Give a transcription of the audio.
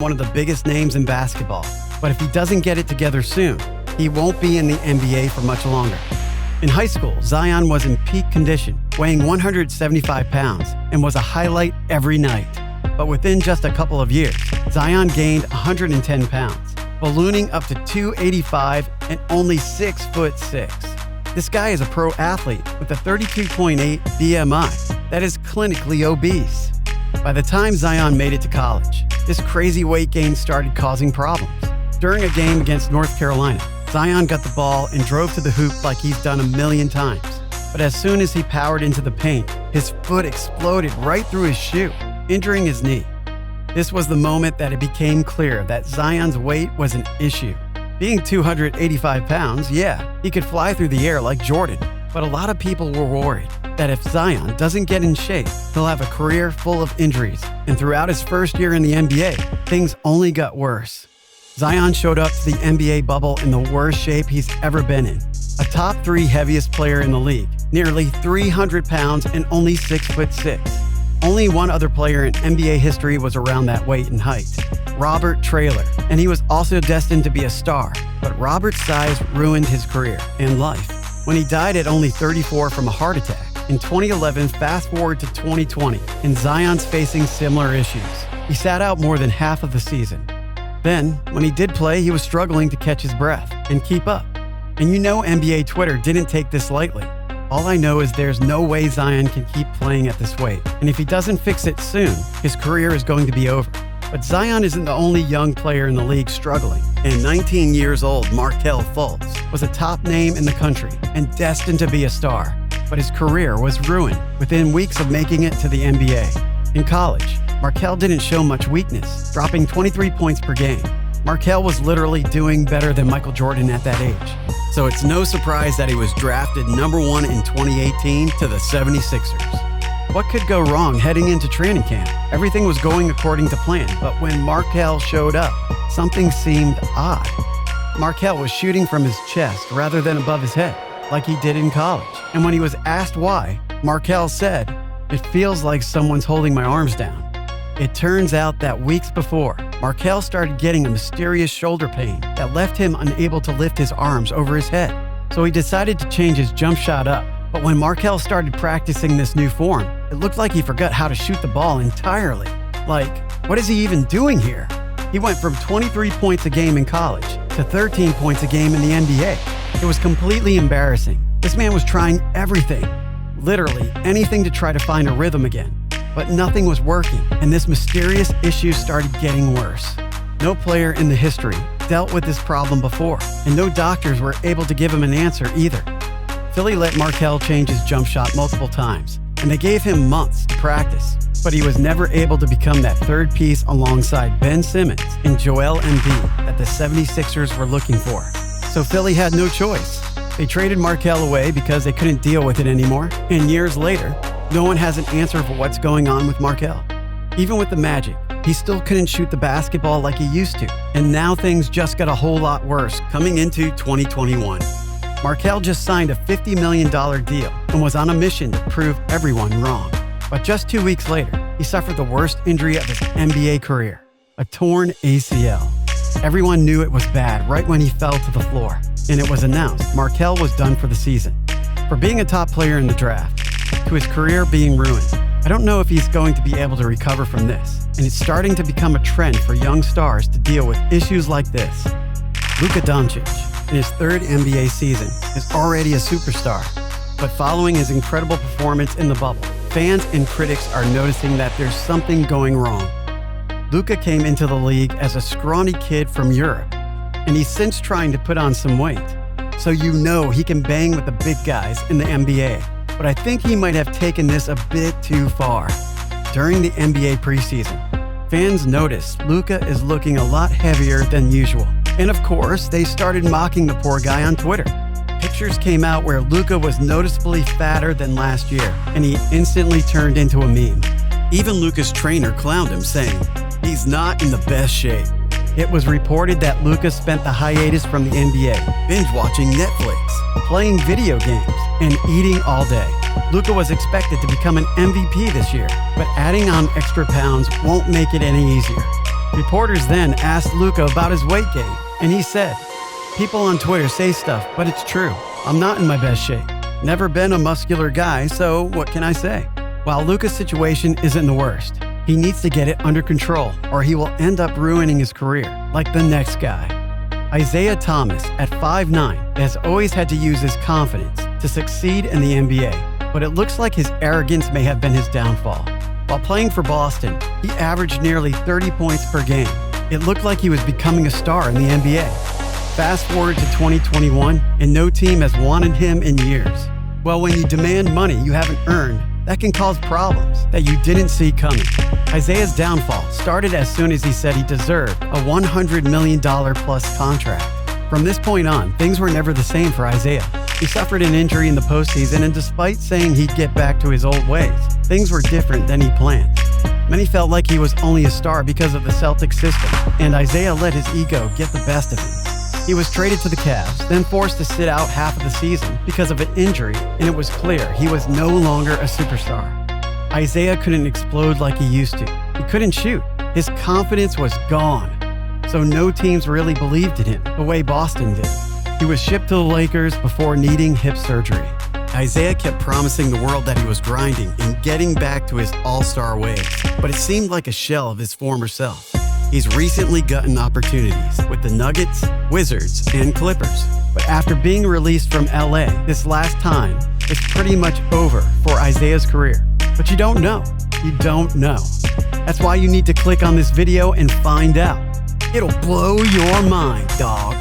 one of the biggest names in basketball. But if he doesn't get it together soon, he won't be in the NBA for much longer. In high school, Zion was in peak condition, weighing 175 pounds, and was a highlight every night. But within just a couple of years, Zion gained 110 pounds, ballooning up to 285 and only 6'6". This guy is a pro athlete with a 32.8 BMI that is clinically obese. By the time Zion made it to college, this crazy weight gain started causing problems. During a game against North Carolina, Zion got the ball and drove to the hoop like he's done a million times. But as soon as he powered into the paint, his foot exploded right through his shoe, injuring his knee. This was the moment that it became clear that Zion's weight was an issue. Being 285 pounds, yeah, he could fly through the air like Jordan, but a lot of people were worried that if Zion doesn't get in shape, he'll have a career full of injuries. And throughout his first year in the NBA, things only got worse. Zion showed up to the NBA bubble in the worst shape he's ever been in. A top 3 heaviest player in the league, nearly 300 pounds and only 6'6". Only one other player in NBA history was around that weight and height, Robert Traylor, and he was also destined to be a star. But Robert's size ruined his career and life when he died at only 34 from a heart attack. In 2011, fast forward to 2020, and Zion's facing similar issues. He sat out more than half of the season. Then, when he did play, he was struggling to catch his breath and keep up. And you know NBA Twitter didn't take this lightly. All I know is there's no way Zion can keep playing at this weight. And if he doesn't fix it soon, his career is going to be over. But Zion isn't the only young player in the league struggling. And 19 years old Markelle Fultz was a top name in the country and destined to be a star. But his career was ruined within weeks of making it to the NBA. In college, Markelle didn't show much weakness, dropping 23 points per game. Markelle was literally doing better than Michael Jordan at that age. So it's no surprise that he was drafted number 1 in 2018 to the 76ers. What could go wrong heading into training camp? Everything was going according to plan, but when Markelle showed up, something seemed odd. Markelle was shooting from his chest rather than above his head, like he did in college. And when he was asked why, Markelle said, "It feels like someone's holding my arms down." It turns out that weeks before, Markelle started getting a mysterious shoulder pain that left him unable to lift his arms over his head. So he decided to change his jump shot up. But when Markelle started practicing this new form, it looked like he forgot how to shoot the ball entirely. Like, what is he even doing here? He went from 23 points a game in college to 13 points a game in the NBA. It was completely embarrassing. This man was trying everything, literally anything to try to find a rhythm again. But nothing was working, and this mysterious issue started getting worse. No player in the history dealt with this problem before, and no doctors were able to give him an answer either. Philly let Markelle change his jump shot multiple times, and they gave him months to practice, but he was never able to become that third piece alongside Ben Simmons and Joel Embiid that the 76ers were looking for. So Philly had no choice. They traded Markelle away because they couldn't deal with it anymore, and years later, no one has an answer for what's going on with Markelle. Even with the Magic, he still couldn't shoot the basketball like he used to, and now things just got a whole lot worse coming into 2021. Markelle just signed a $50 million deal and was on a mission to prove everyone wrong. But just 2 weeks later, he suffered the worst injury of his NBA career, a torn ACL. Everyone knew it was bad right when he fell to the floor, and it was announced Markelle was done for the season. For being a top player in the draft, to his career being ruined, I don't know if he's going to be able to recover from this, and it's starting to become a trend for young stars to deal with issues like this. Luka Doncic, in his 3rd NBA season, is already a superstar, but following his incredible performance in the bubble, fans and critics are noticing that there's something going wrong. Luka came into the league as a scrawny kid from Europe, and he's since trying to put on some weight. So you know he can bang with the big guys in the NBA. But I think he might have taken this a bit too far. During the NBA preseason, fans noticed Luka is looking a lot heavier than usual. And of course, they started mocking the poor guy on Twitter. Pictures came out where Luka was noticeably fatter than last year, and he instantly turned into a meme. Even Luka's trainer clowned him, saying, "He's not in the best shape." It was reported that Luka spent the hiatus from the NBA binge-watching Netflix, playing video games, and eating all day. Luka was expected to become an MVP this year, but adding on extra pounds won't make it any easier. Reporters then asked Luka about his weight gain, and he said, "People on Twitter say stuff, but it's true. I'm not in my best shape. Never been a muscular guy, so what can I say?" While Luka's situation isn't the worst, he needs to get it under control or he will end up ruining his career, like the next guy. Isaiah Thomas, at 5'9", has always had to use his confidence to succeed in the NBA, but it looks like his arrogance may have been his downfall. While playing for Boston, he averaged nearly 30 points per game. It looked like he was becoming a star in the NBA. Fast forward to 2021, and no team has wanted him in years. Well, when you demand money you haven't earned, that can cause problems that you didn't see coming. Isaiah's downfall started as soon as he said he deserved a $100 million plus contract. From this point on, things were never the same for Isaiah. He suffered an injury in the postseason, and despite saying he'd get back to his old ways, things were different than he planned. Many felt like he was only a star because of the Celtics system, and Isaiah let his ego get the best of him. He was traded to the Cavs, then forced to sit out half of the season because of an injury, and it was clear he was no longer a superstar. Isaiah couldn't explode like he used to. He couldn't shoot. His confidence was gone. So no teams really believed in him the way Boston did. He was shipped to the Lakers before needing hip surgery. Isaiah kept promising the world that he was grinding and getting back to his all-star ways, but it seemed like a shell of his former self. He's recently gotten opportunities with the Nuggets, Wizards, and Clippers. But after being released from LA this last time, it's pretty much over for Isaiah's career. But you don't know. You don't know. That's why you need to click on this video and find out. It'll blow your mind, dog.